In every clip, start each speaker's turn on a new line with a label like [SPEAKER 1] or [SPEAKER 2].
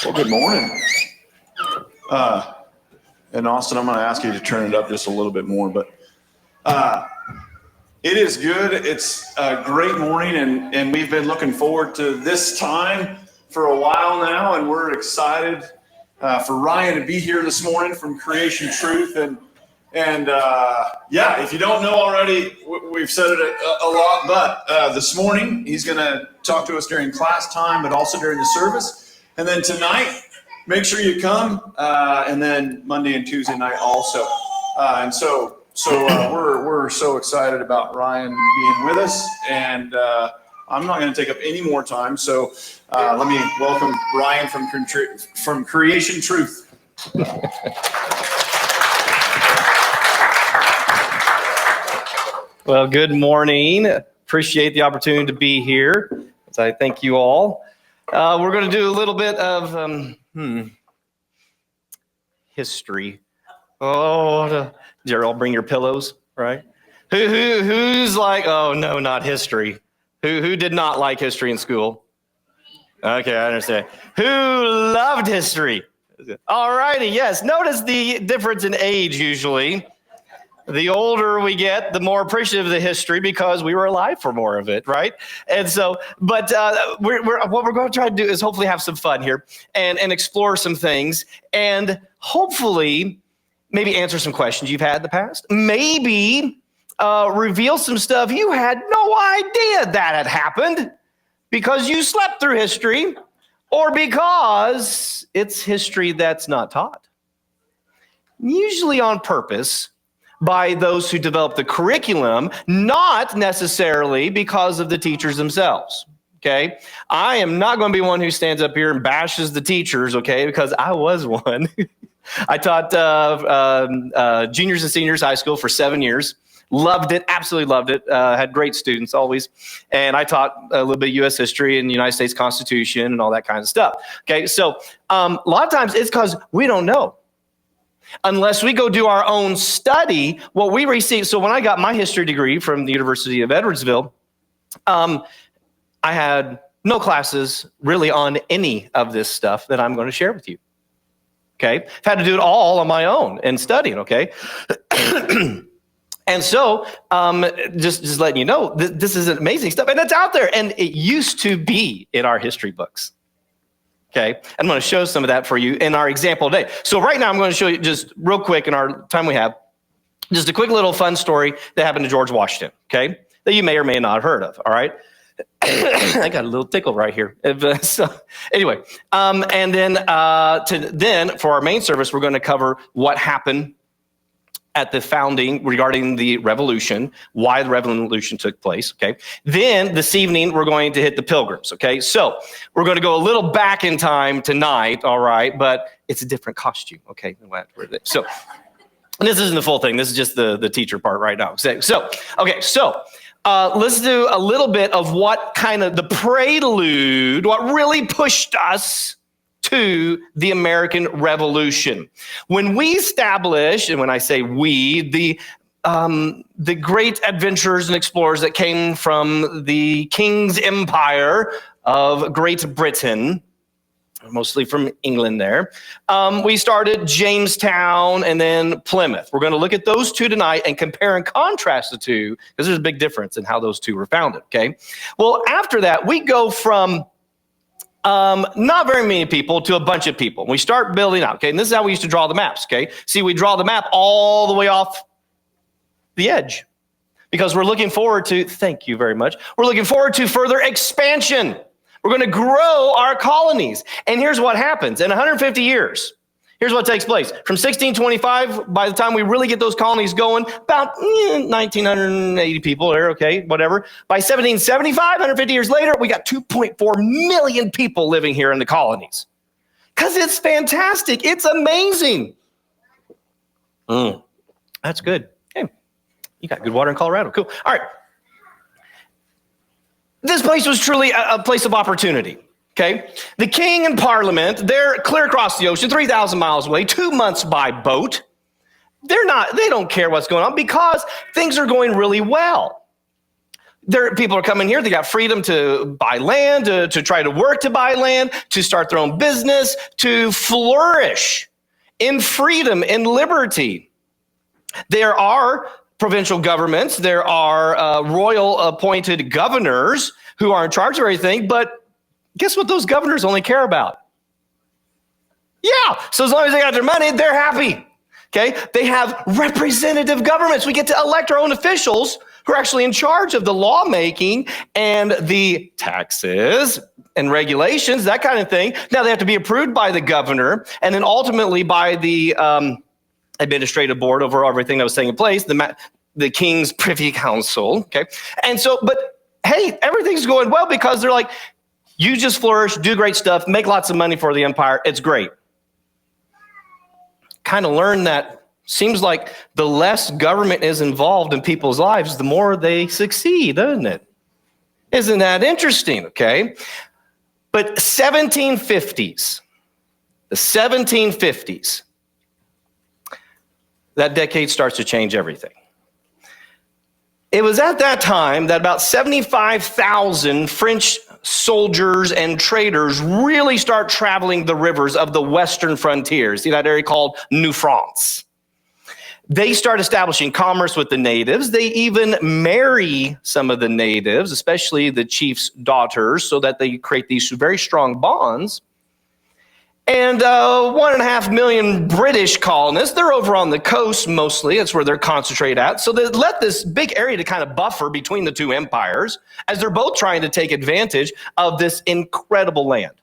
[SPEAKER 1] Well, good morning. And Austin, I'm going to ask you to turn it up just a little bit more, but it is good. It's a great morning, and we've been looking forward to this time for a while now, and we're excited for Ryan to be here this morning from Creation Truth. And if you don't know already, we've said it a lot, but this morning he's going to talk to us during class time, but also during the service. And then tonight, make sure you come, and then Monday and Tuesday night also. So we're so excited about Ryan being with us, and I'm not going to take up any more time. So let me welcome Ryan from Creation Truth.
[SPEAKER 2] Well, good morning. Appreciate the opportunity to be here. So I thank you all. We're going to do a little bit of history. Oh, did you all bring your pillows, right? Who's like, oh no, not history? Who did not like history in school? Okay, I understand. Who loved history? All righty, yes. Notice the difference in age usually. The older we get, the more appreciative of the history because we were alive for more of it, right? And so, but what we're going to try to do is hopefully have some fun here and explore some things and hopefully maybe answer some questions you've had in the past. Maybe reveal some stuff you had no idea that had happened because you slept through history or because it's history that's not taught. Usually on purpose, by those who develop the curriculum, not necessarily because of the teachers themselves, okay? I am not going to be one who stands up here and bashes the teachers, okay, because I was one. I taught juniors and seniors high school for 7 years. Loved it, absolutely loved it. Had great students always. And I taught a little bit of U.S. history and the United States Constitution and all that kind of stuff, okay? So a lot of times it's because we don't know. Unless we go do our own study, what we receive. So when I got my history degree from the University of Edwardsville, I had no classes really on any of this stuff that I'm going to share with you. Okay, I've had to do it all on my own and studying. Okay, and so just letting you know, this is amazing stuff, and it's out there, and it used to be in our history books. Okay, I'm going to show some of that for you in our example today. So right now I'm going to show you just real quick in our time we have, just a quick little fun story that happened to George Washington, okay, that you may or may not have heard of, all right? I got a little tickle right here. So anyway, and then for our main service, we're going to cover what happened at the founding regarding the revolution, why the revolution took place, okay? Then this evening, we're going to hit the pilgrims, okay? So we're going to go a little back in time tonight, all right? But it's a different costume, okay? So and this isn't the full thing. This is just the teacher part right now. So let's do a little bit of what kind of the prelude, what really pushed us to the American Revolution. When we established, and when I say we, the great adventurers and explorers that came from the King's Empire of Great Britain, mostly from England there, we started Jamestown and then Plymouth. We're going to look at those two tonight and compare and contrast the two because there's a big difference in how those two were founded, okay? Well, after that, we go from not very many people to a bunch of people. We start building out, okay? And this is how we used to draw the maps, okay? See, we draw the map all the way off the edge because we're looking forward to, thank you very much, we're looking forward to further expansion. We're going to grow our colonies. And here's what happens. In 150 years, here's what takes place. From 1625, by the time we really get those colonies going, about 1,980 people there, okay, whatever. By 1775, 150 years later, we got 2.4 million people living here in the colonies. Because it's fantastic. It's amazing. That's good. Hey, you got good water in Colorado. Cool. All right. This place was truly a place of opportunity, okay? The king and parliament, they're clear across the ocean, 3,000 miles away, 2 months by boat. They don't care what's going on because things are going really well. People are coming here. They got freedom to buy land, to try to work to buy land, to start their own business, to flourish in freedom, in liberty. There are provincial governments. There are royal appointed governors who are in charge of everything. But guess what those governors only care about? Yeah. So as long as they got their money, they're happy. Okay. They have representative governments. We get to elect our own officials who are actually in charge of the lawmaking and the taxes and regulations, that kind of thing. Now they have to be approved by the governor and then ultimately by the administrative board over everything that was taking place, the King's Privy Council. Okay. And so, but hey, everything's going well because they're like, you just flourish, do great stuff, make lots of money for the empire. It's great. Kind of learn that seems like the less government is involved in people's lives, the more they succeed, doesn't it? Isn't that interesting? Okay. But 1750s, the 1750s, that decade starts to change everything. It was at that time that about 75,000 French soldiers and traders really start traveling the rivers of the western frontiers, see that area called New France. They start establishing commerce with the natives. They even marry some of the natives, especially the chief's daughters, so that they create these very strong bonds. And 1.5 million British colonists, they're over on the coast mostly. That's where they're concentrated at. So they let this big area to kind of buffer between the two empires as they're both trying to take advantage of this incredible land.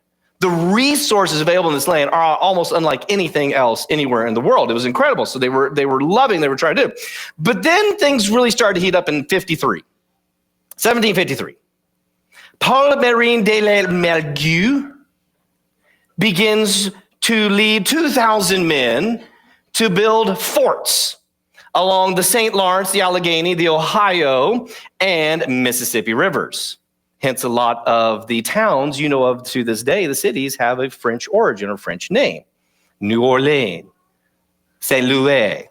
[SPEAKER 2] The resources available in this land are almost unlike anything else anywhere in the world. It was incredible. So they were loving, they were trying to do. But then things really started to heat up in 1753. Paul Marin de la Mergue begins to lead 2,000 men to build forts along the St. Lawrence, the Allegheny, the Ohio, and Mississippi rivers. Hence, a lot of the towns you know of to this day, the cities, have a French origin or French name. New Orleans, St. Louis,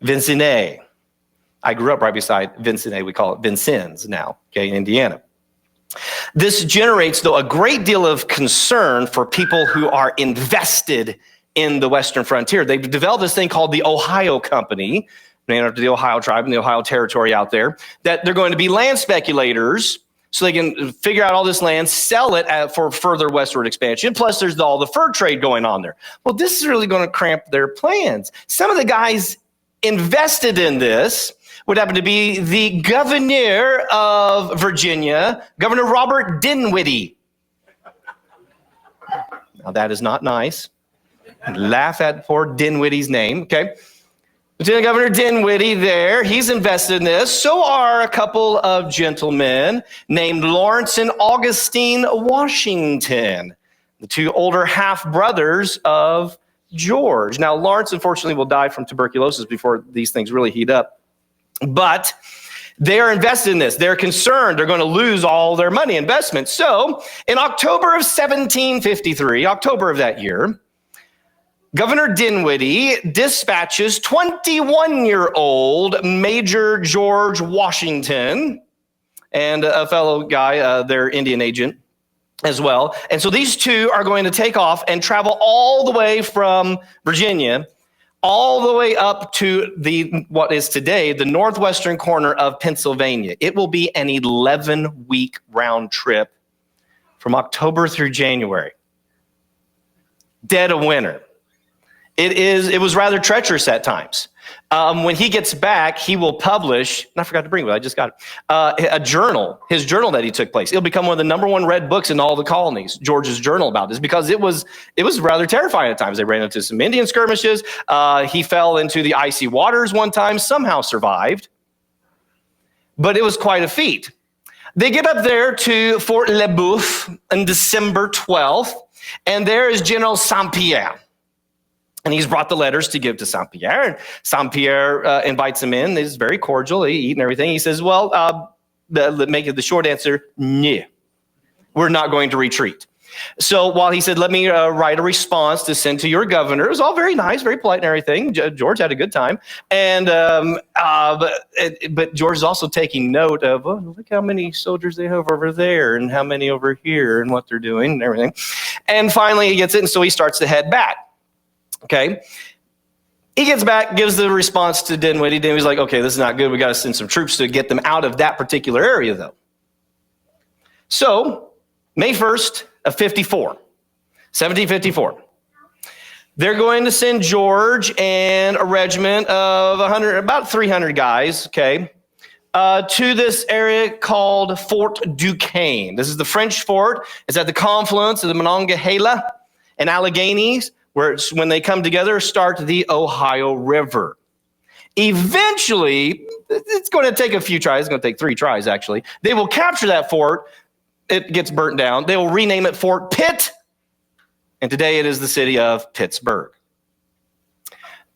[SPEAKER 2] Vincennes. I grew up right beside Vincennes. We call it Vincennes now, okay, in Indiana. This generates, though, a great deal of concern for people who are invested in the Western frontier. They've developed this thing called the Ohio Company, named after the Ohio tribe and the Ohio territory out there, that they're going to be land speculators so they can figure out all this land, sell it for further westward expansion. Plus, there's all the fur trade going on there. Well, this is really going to cramp their plans. Some of the guys invested in this would happen to be the governor of Virginia, Governor Robert Dinwiddie. Now, that is not nice. Laugh at poor Dinwiddie's name, okay? Lieutenant Governor Dinwiddie there, he's invested in this. So are a couple of gentlemen named Lawrence and Augustine Washington, the two older half-brothers of George. Now, Lawrence, unfortunately, will die from tuberculosis before these things really heat up. But they are invested in this. They're concerned they're going to lose all their money investment. So in October of 1753, October of that year, Governor Dinwiddie dispatches 21-year-old Major George Washington and a fellow guy, their Indian agent as well. And so these two are going to take off and travel all the way from Virginia all the way up to what is today the northwestern corner of Pennsylvania. It will be an 11-week round trip from October through January. Dead of winter. It was rather treacherous at times. When he gets back, he will publish, and I forgot to bring it, I just got it, a journal, his journal that he took place. It'll become one of the #1 read books in all the colonies, George's journal about this, because it was rather terrifying at times. They ran into some Indian skirmishes. He fell into the icy waters one time, somehow survived, but it was quite a feat. They get up there to Fort Le Boeuf on December 12th, and there is General Saint-Pierre. And he's brought the letters to give to Saint-Pierre. And Saint-Pierre invites him in. He's very cordial. They eat and everything. He says, well, make it the short answer, no. We're not going to retreat. So while he said, let me write a response to send to your governor, it was all very nice, very polite and everything. George had a good time. And but George is also taking note of, oh, look how many soldiers they have over there and how many over here and what they're doing and everything. And finally he gets it, and so he starts to head back. Okay. He gets back, gives the response to Dinwiddie. Dinwiddie's like, okay, this is not good. We got to send some troops to get them out of that particular area, though. So May 1st of 1754, they're going to send George and a regiment of about 300 guys, okay, to this area called Fort Duquesne. This is the French fort. It's at the confluence of the Monongahela and Alleghenies, where when they come together, start the Ohio River. Eventually, it's going to take a few tries. It's going to take 3 tries, actually. They will capture that fort. It gets burnt down. They will rename it Fort Pitt, and today it is the city of Pittsburgh.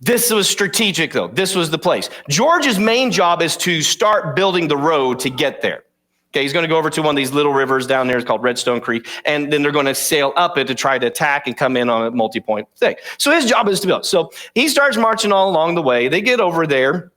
[SPEAKER 2] This was strategic, though. This was the place. George's main job is to start building the road to get there. Okay, he's going to go over to one of these little rivers down there. It's called Redstone Creek, and then they're going to sail up it to try to attack and come in on a multi-point thing. So his job is to build. So he starts marching all along the way. They get over there,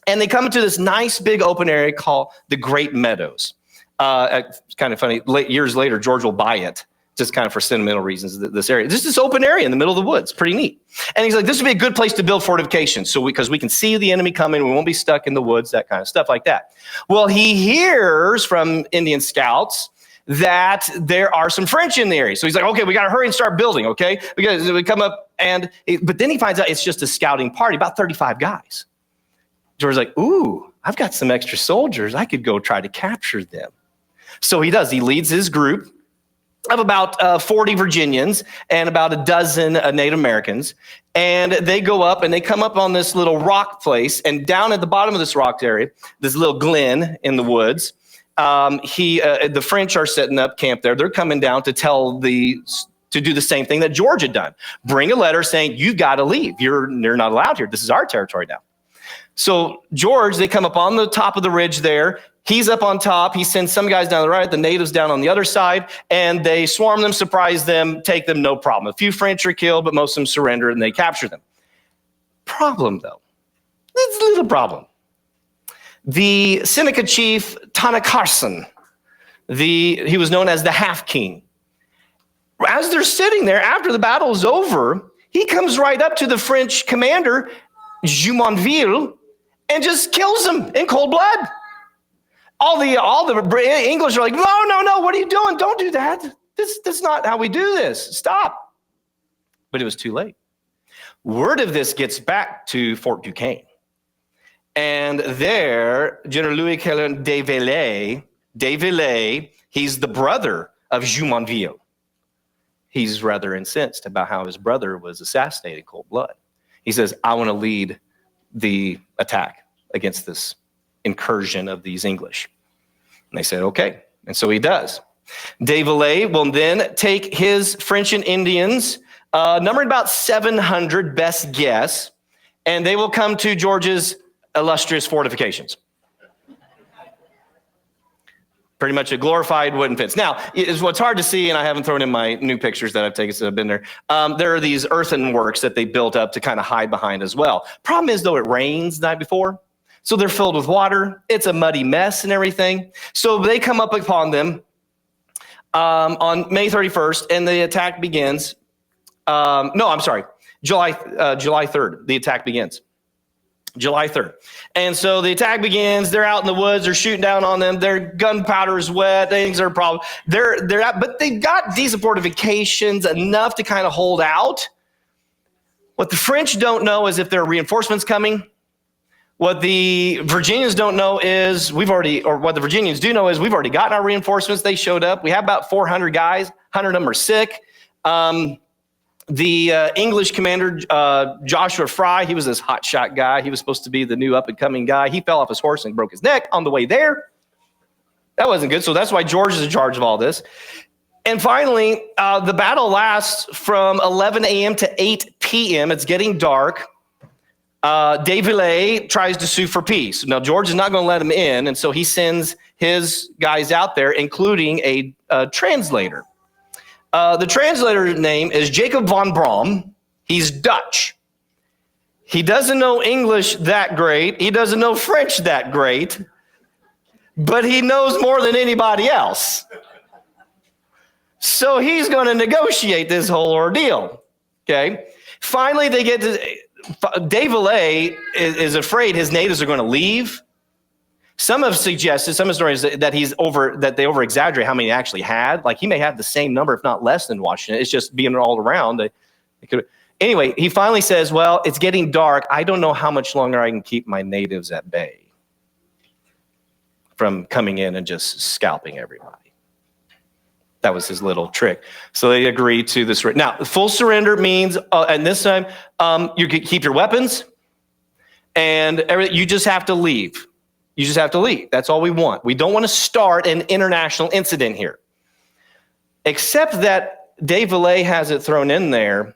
[SPEAKER 2] and they come to this nice big open area called the Great Meadows. It's kind of funny. Years later, George will buy it, just kind of for sentimental reasons, this area. This is this open area in the middle of the woods. Pretty neat. And he's like, this would be a good place to build fortifications because we can see the enemy coming. We won't be stuck in the woods, that kind of stuff like that. Well, he hears from Indian scouts that there are some French in the area. So he's like, okay, we got to hurry and start building, okay? We come up, but then he finds out it's just a scouting party, about 35 guys. George's like, ooh, I've got some extra soldiers. I could go try to capture them. So he does. He leads his group of about 40 Virginians and about a dozen Native Americans. And they go up and they come up on this little rock place. And down at the bottom of this rock area, this little glen in the woods, the French are setting up camp there. They're coming down to to do the same thing that George had done. Bring a letter saying, you got to leave. You're not allowed here. This is our territory now. So George, they come up on the top of the ridge there. He's up on top. He sends some guys down the right, the natives down on the other side, and they swarm them, surprise them, take them, no problem. A few French are killed, but most of them surrender, and they capture them. Problem, though. It's a little problem. The Seneca chief, Tanakarson, he was known as the Half-King. As they're sitting there, after the battle is over, he comes right up to the French commander, Jumonville, and just kills him in cold blood. All the English are like, no, what are you doing? Don't do that. That's not how we do this. Stop. But it was too late. Word of this gets back to Fort Duquesne. And there, General Louis Caillon de Villers, he's the brother of Jumonville. He's rather incensed about how his brother was assassinated in cold blood. He says, I want to lead the attack against this incursion of these English. And they said, okay. And so he does. De Villers will then take his French and Indians, numbered about 700, best guess, and they will come to George's illustrious fortifications. Pretty much a glorified wooden fence. Now, what's hard to see, and I haven't thrown in my new pictures that I've taken since I've been there, there are these earthenworks that they built up to kind of hide behind as well. Problem is, though, it rains the night before. So they're filled with water. It's a muddy mess and everything. So they come up upon them on May 31st, and the attack begins. July 3rd, the attack begins. July 3rd. And so the attack begins. They're out in the woods. They're shooting down on them. Their gunpowder is wet. Things are a problem. They're out, but they've got decent fortifications, enough to kind of hold out. What the French don't know is if there are reinforcements coming. What the Virginians don't know is what the Virginians do know is we've already gotten our reinforcements. They showed up. We have about 400 guys. 100 of them are sick. The English commander, Joshua Fry, he was this hotshot guy. He was supposed to be the new up-and-coming guy. He fell off his horse and broke his neck on the way there. That wasn't good. So that's why George is in charge of all this. And finally, the battle lasts from 11 a.m. to 8 p.m. It's getting dark. De Villers tries to sue for peace. Now, George is not going to let him in, and so he sends his guys out there, including a translator. The translator's name is Jacob von Braun. He's Dutch. He doesn't know English that great. He doesn't know French that great, but he knows more than anybody else. So he's going to negotiate this whole ordeal. Okay. Finally, they get to De Villers is afraid his natives are going to leave. Some have suggested, some historians, that they over exaggerate how many he actually had. Like he may have the same number, if not less, than Washington. It's just being all around. Anyway, he finally says, well, it's getting dark. I don't know how much longer I can keep my natives at bay from coming in and just scalping everybody. That was his little trick. So they agreed to this. Now, full surrender means, and this time, you can keep your weapons, and everything. You just have to leave. You just have to leave. That's all we want. We don't want to start an international incident here. Except that De Villers has it thrown in there.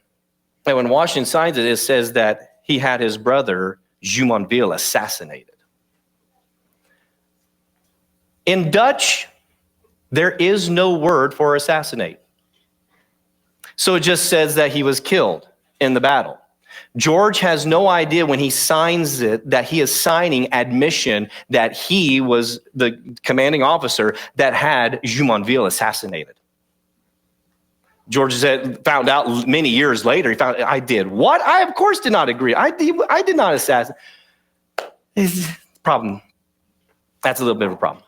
[SPEAKER 2] And when Washington signs it, it says that he had his brother, Jumonville, assassinated. In Dutch, there is no word for assassinate. So it just says that he was killed in the battle. George has no idea when he signs it that he is signing admission that he was the commanding officer that had Jumonville assassinated. George found out many years later, I did what? I, of course, did not agree. I did not assassinate. Problem. That's a little bit of a problem.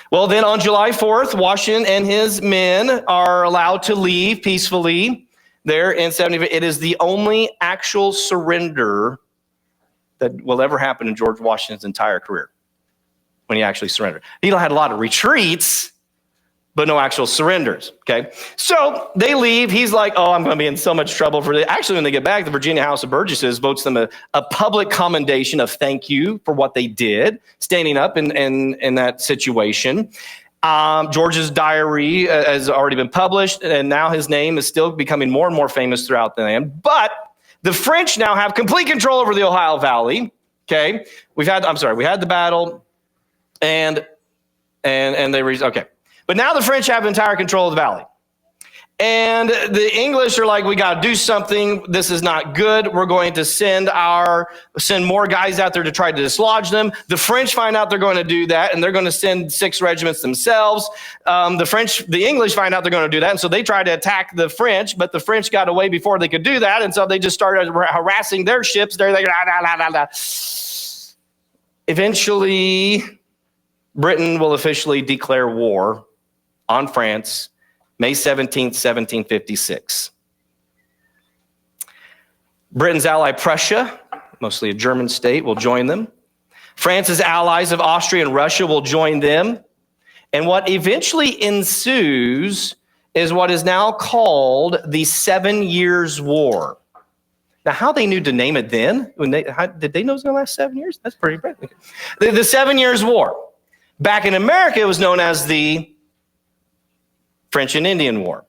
[SPEAKER 2] Well, then on July 4th, Washington and his men are allowed to leave peacefully there in 70. It is the only actual surrender that will ever happen in George Washington's entire career when he actually surrendered. He had a lot of retreats, but no actual surrenders, okay? So they leave. He's like, oh, I'm going to be in so much trouble for this. Actually, when they get back, the Virginia House of Burgesses votes them a public commendation of thank you for what they did, standing up in that situation. George's diary has already been published, and now his name is still becoming more and more famous throughout the land. But the French now have complete control over the Ohio Valley, okay? We had the battle, and okay. But now the French have entire control of the valley. And the English are like, we got to do something. This is not good. We're going to send more guys out there to try to dislodge them. The French find out they're going to do that, and they're going to send 6 regiments themselves. The English find out they're going to do that, and so they try to attack the French, but the French got away before they could do that, and so they just started harassing their ships. They're like, Eventually, Britain will officially declare war on France, May 17th, 1756. Britain's ally Prussia, mostly a German state, will join them. France's allies of Austria and Russia will join them. And what eventually ensues is what is now called the 7 Years' War. Now, how they knew to name it then? Did they know it was going to last 7 years? That's pretty great. The 7 Years' War. Back in America, it was known as the French and Indian War.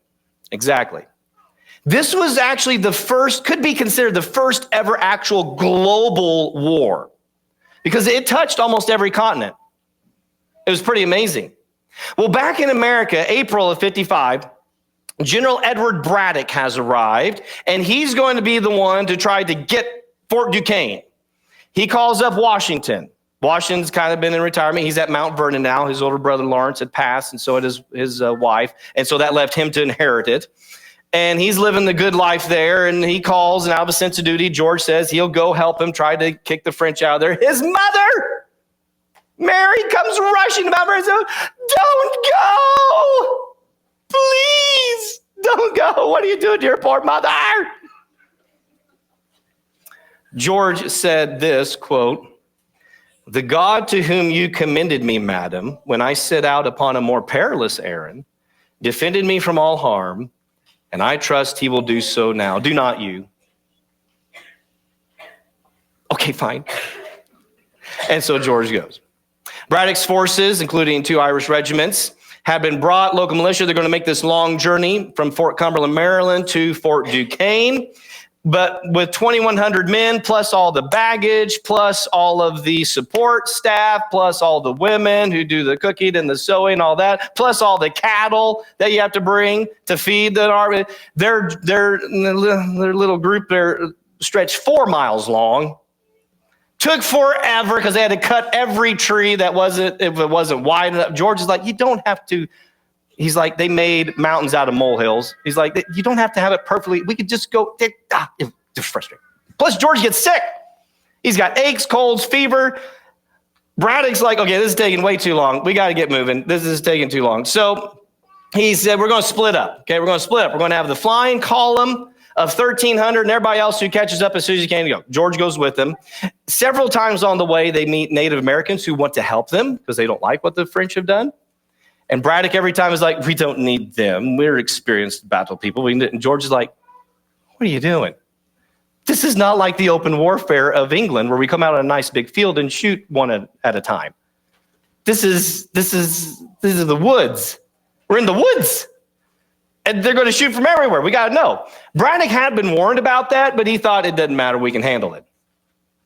[SPEAKER 2] Exactly. This was actually could be considered the first ever actual global war because it touched almost every continent. It was pretty amazing. Well, back in America, April of 55, General Edward Braddock has arrived, and he's going to be the one to try to get Fort Duquesne. He calls up Washington. Washington's kind of been in retirement. He's at Mount Vernon now. His older brother Lawrence had passed, and so had his wife. And so that left him to inherit it. And he's living the good life there, and he calls, and out of a sense of duty, George says he'll go help him try to kick the French out of there. His mother, Mary, comes rushing to Mount Vernon and says, don't go! Please, don't go. What are you doing to your poor mother? George said this, quote, the God to whom you commended me, madam, when I set out upon a more perilous errand, defended me from all harm, and I trust he will do so now. Do not you? Okay, fine. And so George goes. Braddock's forces, including 2 Irish regiments, have been brought, local militia. They're going to make this long journey from Fort Cumberland, Maryland to Fort Duquesne. But with 2,100 men, plus all the baggage, plus all of the support staff, plus all the women who do the cooking and the sewing, all that, plus all the cattle that you have to bring to feed the army, their little group there stretched 4 miles long. Took forever because they had to cut every tree that wasn't, if it wasn't wide enough. George is like, you don't have to. He's like, they made mountains out of molehills. He's like, you don't have to have it perfectly. We could just go. It's just frustrating. Plus, George gets sick. He's got aches, colds, fever. Braddock's like, okay, this is taking way too long. We got to get moving. This is taking too long. So he said, we're going to split up. Okay, we're going to split up. We're going to have the flying column of 1,300 and everybody else who catches up as soon as you can go. George goes with them. Several times on the way, they meet Native Americans who want to help them because they don't like what the French have done. And Braddock every time is like, we don't need them. We're experienced battle people. And George is like, what are you doing? This is not like the open warfare of England where we come out on a nice big field and shoot one at a time. This is the woods. We're in the woods. And they're going to shoot from everywhere. We got to know. Braddock had been warned about that, but he thought it doesn't matter. We can handle it.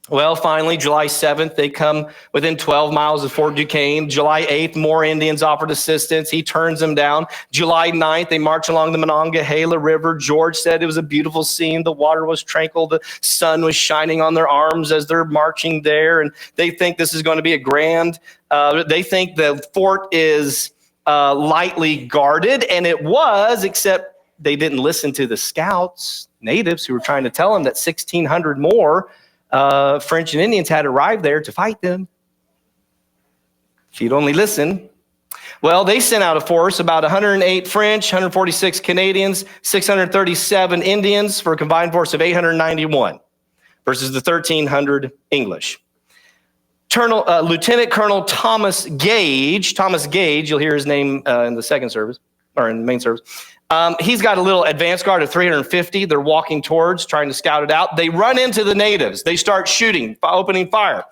[SPEAKER 2] Well, finally, July 7th, they come within 12 miles of Fort Duquesne. July 8th, more Indians offered assistance. He turns them down. July 9th, they march along the Monongahela River. George said it was a beautiful scene. The water was tranquil. The sun was shining on their arms as they're marching there. And they think this is going to be a grand. They think the fort is lightly guarded, and it was, except they didn't listen to the scouts, natives, who were trying to tell them that 1,600 more French and Indians had arrived there to fight them. If you'd only listen. Well, they sent out a force, about 108 French, 146 Canadians, 637 Indians, for a combined force of 891 versus the 1,300 English. Lieutenant Colonel Thomas Gage, you'll hear his name in the second service, or in the main service. He's got a little advance guard of 350. They're walking towards, trying to scout it out. They run into the natives. They start shooting, opening fire.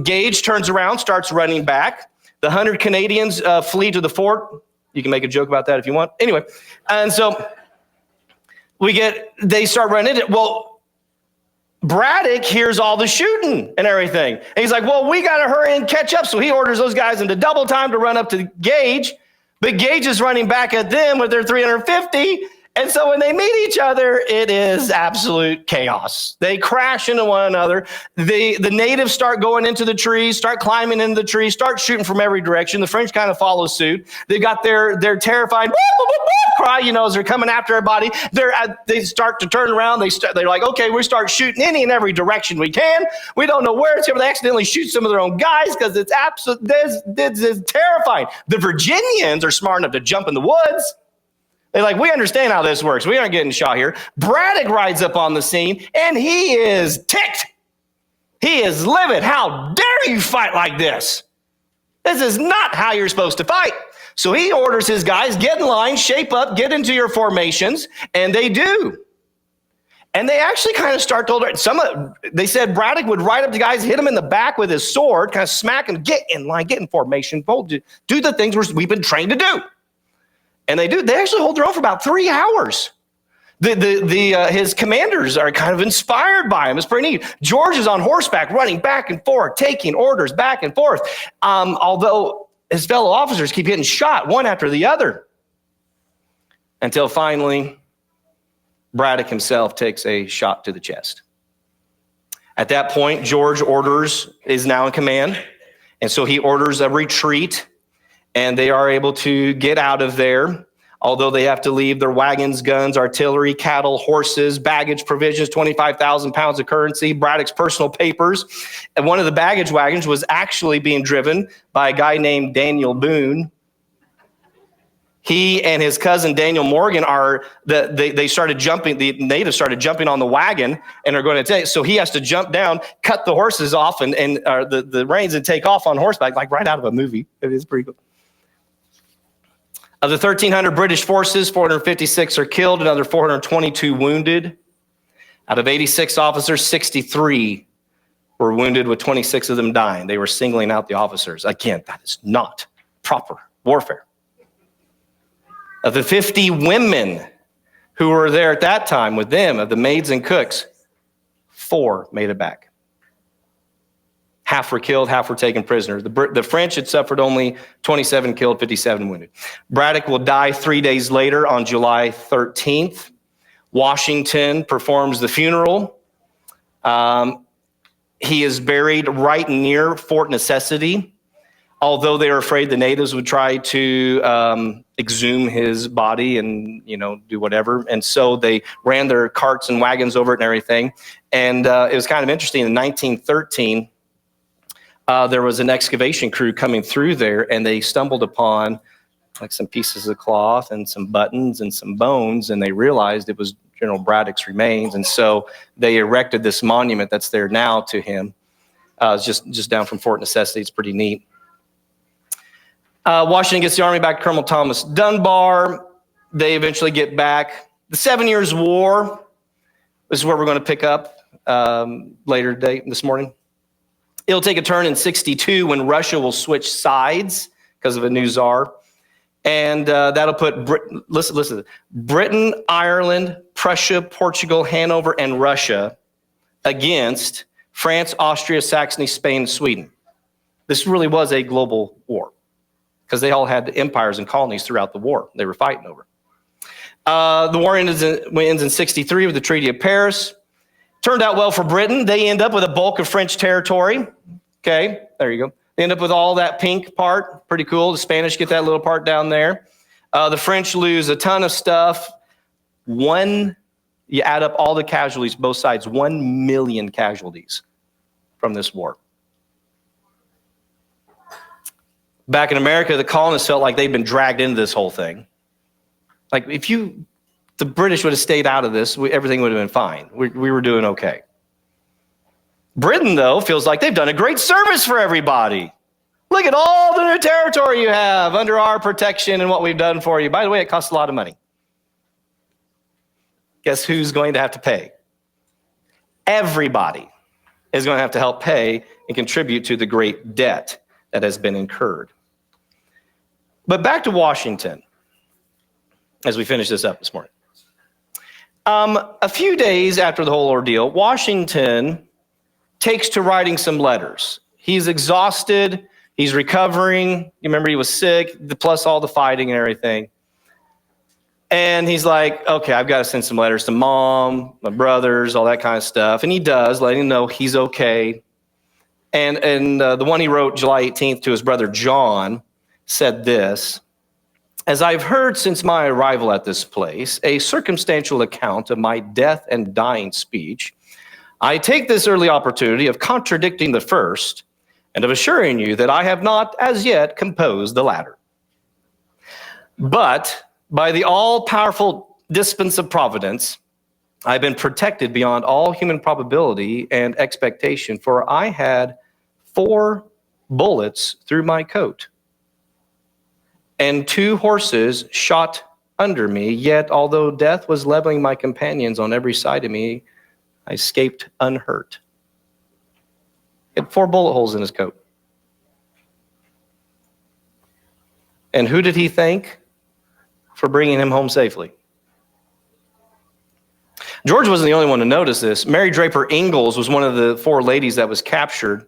[SPEAKER 2] Gage turns around, starts running back. The 100 Canadians flee to the fort. You can make a joke about that if you want. Anyway, and so they start running into it. Well, Braddock hears all the shooting and everything. And he's like, well, we got to hurry and catch up. So he orders those guys into double time to run up to Gage. But Gage is running back at them with their 350. And so when they meet each other, it is absolute chaos. They crash into one another. The natives start going into the trees, start climbing into the trees, start shooting from every direction. The French kind of follow suit. They got their terrified cry, as they're coming after everybody. They start to turn around. They're like, okay, we start shooting any and every direction we can. We don't know where it's going. They accidentally shoot some of their own guys because it's absolute. This is terrifying. The Virginians are smart enough to jump in the woods. They're like, we understand how this works. We aren't getting shot here. Braddock rides up on the scene, and he is ticked. He is livid. How dare you fight like this? This is not how you're supposed to fight. So he orders his guys, get in line, shape up, get into your formations, and they do. And they actually kind of start to, they said Braddock would ride up to guys, hit them in the back with his sword, kind of smack them, get in line, get in formation, do the things we've been trained to do. And they do. They actually hold their own for about 3 hours. His commanders are kind of inspired by him. It's pretty neat. George is on horseback, running back and forth, taking orders back and forth. Although his fellow officers keep getting shot one after the other, until finally Braddock himself takes a shot to the chest. At that point, George is now in command, and so he orders a retreat. And they are able to get out of there, although they have to leave their wagons, guns, artillery, cattle, horses, baggage, provisions, 25,000 pounds of currency, Braddock's personal papers. And one of the baggage wagons was actually being driven by a guy named Daniel Boone. He and his cousin Daniel Morgan they started jumping, the natives started jumping on the wagon and are going to take, so he has to jump down, cut the horses off and the reins and take off on horseback, like right out of a movie. It is pretty cool. Of the 1,300 British forces, 456 are killed, another 422 wounded. Out of 86 officers, 63 were wounded, with 26 of them dying. They were singling out the officers. Again, that is not proper warfare. Of the 50 women who were there at that time with them, of the maids and cooks, 4 made it back. Half were killed, half were taken prisoner. The French had suffered only 27 killed, 57 wounded. Braddock will die 3 days later on July 13th. Washington performs the funeral. He is buried right near Fort Necessity, although they were afraid the natives would try to exhume his body and, do whatever. And so they ran their carts and wagons over it and everything. And it was kind of interesting. In 1913, there was an excavation crew coming through there, and they stumbled upon like some pieces of cloth and some buttons and some bones, and they realized it was General Braddock's remains. And so they erected this monument that's there now to him. It's just down from Fort Necessity. It's pretty neat. Washington gets the army back to Colonel Thomas Dunbar. They eventually get back. The 7 Years' War, this is where we're going to pick up later today, this morning. It'll take a turn in 62 when Russia will switch sides because of a new czar. And that'll put, listen, Britain, Ireland, Prussia, Portugal, Hanover, and Russia against France, Austria, Saxony, Spain, and Sweden. This really was a global war because they all had empires and colonies throughout the war they were fighting over. The war ends in 63 with the Treaty of Paris. Turned out well for Britain. They end up with a bulk of French territory. Okay, there you go. They end up with all that pink part. Pretty cool. The Spanish get that little part down there. The French lose a ton of stuff. You add up all the casualties, both sides, 1 million casualties from this war. Back in America, the colonists felt like they'd been dragged into this whole thing. Like the British would have stayed out of this, everything would have been fine. We were doing okay. Britain, though, feels like they've done a great service for everybody. Look at all the new territory you have under our protection and what we've done for you. By the way, it costs a lot of money. Guess who's going to have to pay? Everybody is going to have to help pay and contribute to the great debt that has been incurred. But back to Washington as we finish this up this morning. A few days after the whole ordeal, Washington takes to writing some letters. He's exhausted. He's recovering. You remember he was sick, plus all the fighting and everything. And he's like, okay, I've got to send some letters to mom, my brothers, all that kind of stuff. And he does, letting him know he's okay. And the one he wrote July 18th to his brother John said this: as I've heard since my arrival at this place, a circumstantial account of my death and dying speech, I take this early opportunity of contradicting the first and of assuring you that I have not as yet composed the latter. But by the all-powerful dispense of providence, I've been protected beyond all human probability and expectation, for I had 4 bullets through my coat, and 2 horses shot under me, yet although death was leveling my companions on every side of me, I escaped unhurt. He had 4 bullet holes in his coat. And who did he thank for bringing him home safely? George wasn't the only one to notice this. Mary Draper Ingalls was one of the 4 ladies that was captured.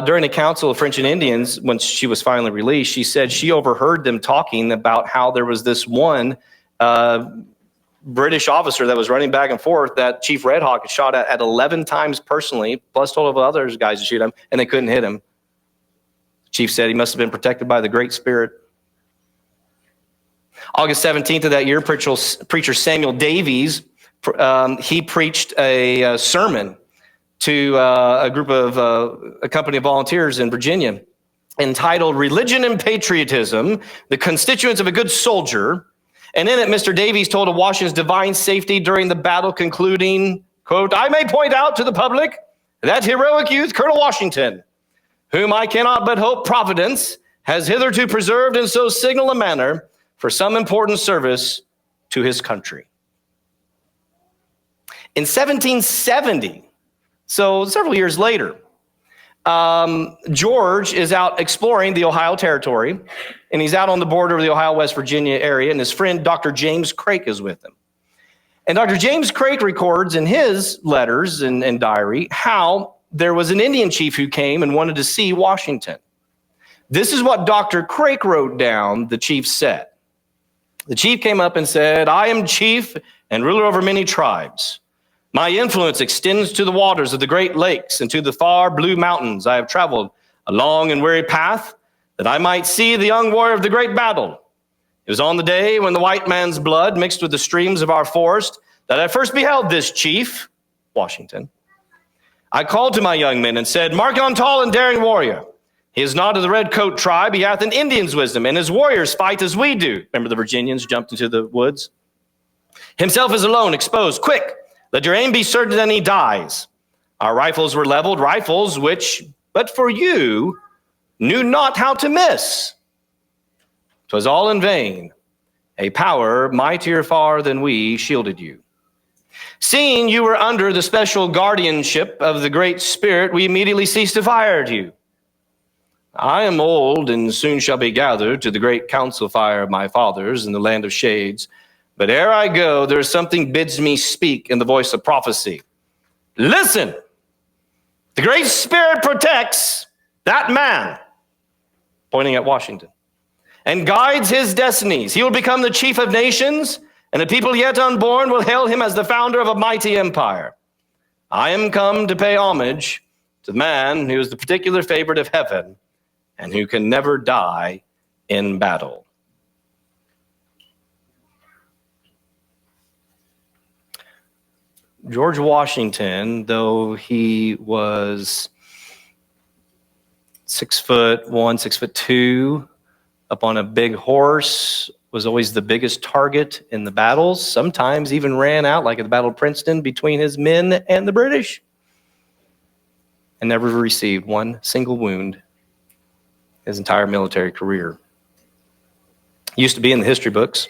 [SPEAKER 2] During a council of French and Indians, when she was finally released, she said she overheard them talking about how there was this one British officer that was running back and forth that Chief Red Hawk had shot at 11 times personally, plus told of other guys to shoot him, and they couldn't hit him. The chief said he must have been protected by the Great Spirit. August 17th of that year, preacher Samuel Davies, he preached a sermon to a group of a company of volunteers in Virginia entitled Religion and Patriotism, the Constituents of a Good Soldier. And in it, Mr. Davies told of Washington's divine safety during the battle, concluding, quote, I may point out to the public that heroic youth, Colonel Washington, whom I cannot but hope Providence has hitherto preserved in so signal a manner for some important service to his country. In 1770, so several years later, George is out exploring the Ohio Territory, and he's out on the border of the Ohio-West Virginia area, and his friend Dr. James Craik is with him. And Dr. James Craik records in his letters and diary how there was an Indian chief who came and wanted to see Washington. This is what Dr. Craik wrote down the chief said. The chief came up and said, "I am chief and ruler over many tribes. My influence extends to the waters of the great lakes and to the far blue mountains. I have traveled a long and weary path that I might see the young warrior of the great battle. It was on the day when the white man's blood mixed with the streams of our forest that I first beheld this chief, Washington. I called to my young men and said, 'Mark yon tall and daring warrior. He is not of the red coat tribe. He hath an Indian's wisdom, and his warriors fight as we do.'" Remember the Virginians jumped into the woods? "Himself is alone, exposed. Quick, let your aim be certain that he dies. Our rifles were leveled, rifles which, but for you, knew not how to miss. 'Twas all in vain. A power mightier far than we shielded you. Seeing you were under the special guardianship of the Great Spirit, we immediately ceased to fire at you. I am old and soon shall be gathered to the great council fire of my fathers in the land of shades. But ere I go, there is something bids me speak in the voice of prophecy. Listen, the Great Spirit protects that man," pointing at Washington, "and guides his destinies. He will become the chief of nations, and the people yet unborn will hail him as the founder of a mighty empire. I am come to pay homage to the man who is the particular favorite of heaven and who can never die in battle." George Washington, though he was 6'1", 6'2", up on a big horse, was always the biggest target in the battles, sometimes even ran out, like at the Battle of Princeton, between his men and the British, and never received one single wound his entire military career. Used to be in the history books.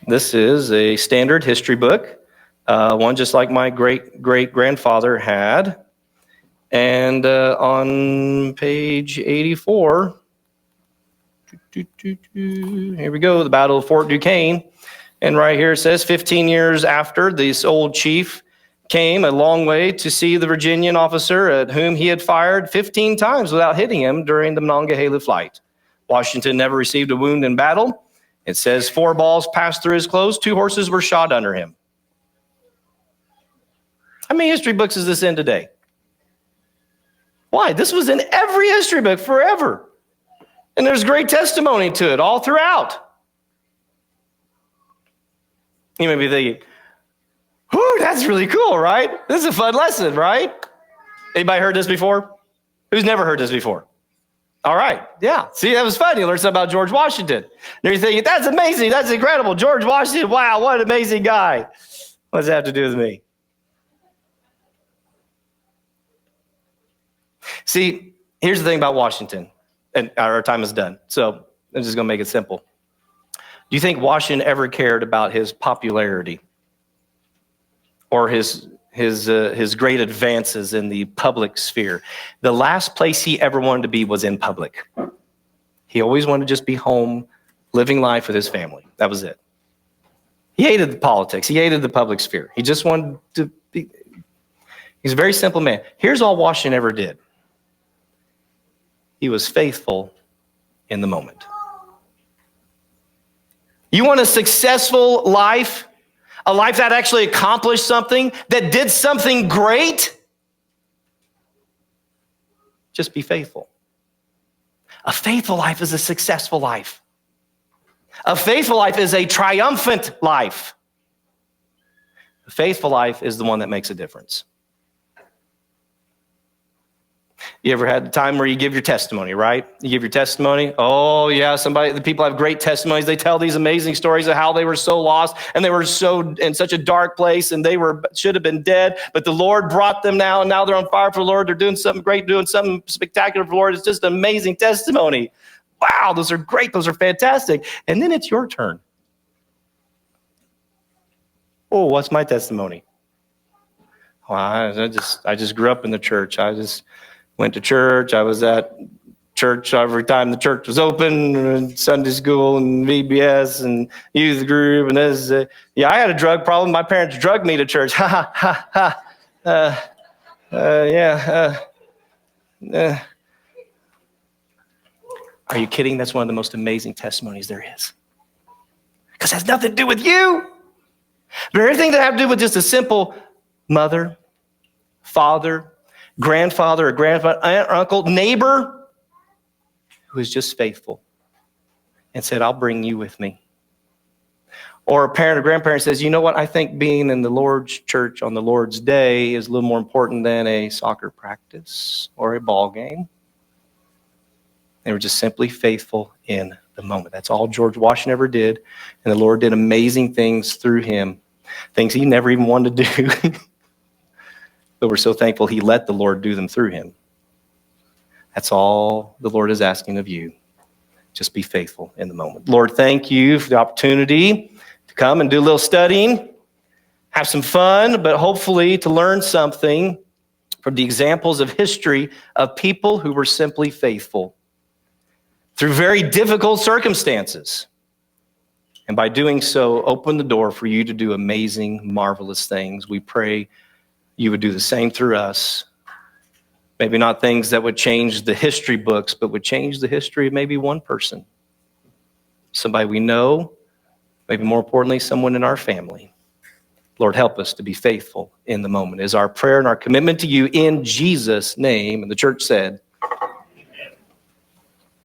[SPEAKER 2] This is a standard history book, one just like my great-great-grandfather had. And on page 84, here we go, the Battle of Fort Duquesne. And right here it says, 15 years after, this old chief came a long way to see the Virginian officer at whom he had fired 15 times without hitting him during the Monongahela flight. Washington never received a wound in battle. It says 4 balls passed through his clothes, 2 horses were shot under him. How many history books is this in today? Why? This was in every history book forever. And there's great testimony to it all throughout. You may be thinking, whew, that's really cool, right? This is a fun lesson, right? Anybody heard this before? Who's never heard this before? All right, yeah. See, that was fun. You learned something about George Washington. And you're thinking, that's amazing, that's incredible. George Washington, wow, what an amazing guy. What does that have to do with me? See, here's the thing about Washington, and our time is done, so I'm just going to make it simple. Do you think Washington ever cared about his popularity or his great advances in the public sphere? The last place he ever wanted to be was in public. He always wanted to just be home, living life with his family. That was it. He hated the politics. He hated the public sphere. He just wanted to be. He's a very simple man. Here's all Washington ever did. He was faithful in the moment. You want a successful life? A life that actually accomplished something, that did something great? Just be faithful. A faithful life is a successful life. A faithful life is a triumphant life. A faithful life is the one that makes a difference. You ever had the time where you give your testimony, right? You give your testimony. Oh yeah, the people have great testimonies. They tell these amazing stories of how they were so lost and they were so in such a dark place and they should have been dead, but the Lord brought them now and now they're on fire for the Lord. They're doing something great, doing something spectacular for the Lord. It's just an amazing testimony. Wow, those are great. Those are fantastic. And then it's your turn. Oh, what's my testimony? Well, I just grew up in the church. I just went to church. I was at church every time the church was open, and Sunday school and VBS and youth group. And this, I had a drug problem. My parents drugged me to church. Ha, ha, ha, ha. Are you kidding? That's one of the most amazing testimonies there is. Because it has nothing to do with you. But everything that have to do with just a simple mother, father, grandfather or grandfather, aunt, uncle, neighbor, who is just faithful and said, I'll bring you with me. Or a parent or grandparent says, you know what, I think being in the Lord's church on the Lord's day is a little more important than a soccer practice or a ball game. They were just simply faithful in the moment. That's all George Washington ever did. And the Lord did amazing things through him, things he never even wanted to do. But we're so thankful he let the Lord do them through him. That's all the Lord is asking of you. Just be faithful in the moment. Lord, thank you for the opportunity to come and do a little studying, have some fun, but hopefully to learn something from the examples of history of people who were simply faithful through very difficult circumstances. And by doing so, open the door for you to do amazing, marvelous things. We pray you would do the same through us. Maybe not things that would change the history books, but would change the history of maybe one person. Somebody we know, maybe more importantly, someone in our family. Lord, help us to be faithful in the moment is our prayer and our commitment to you in Jesus' name. And the church said,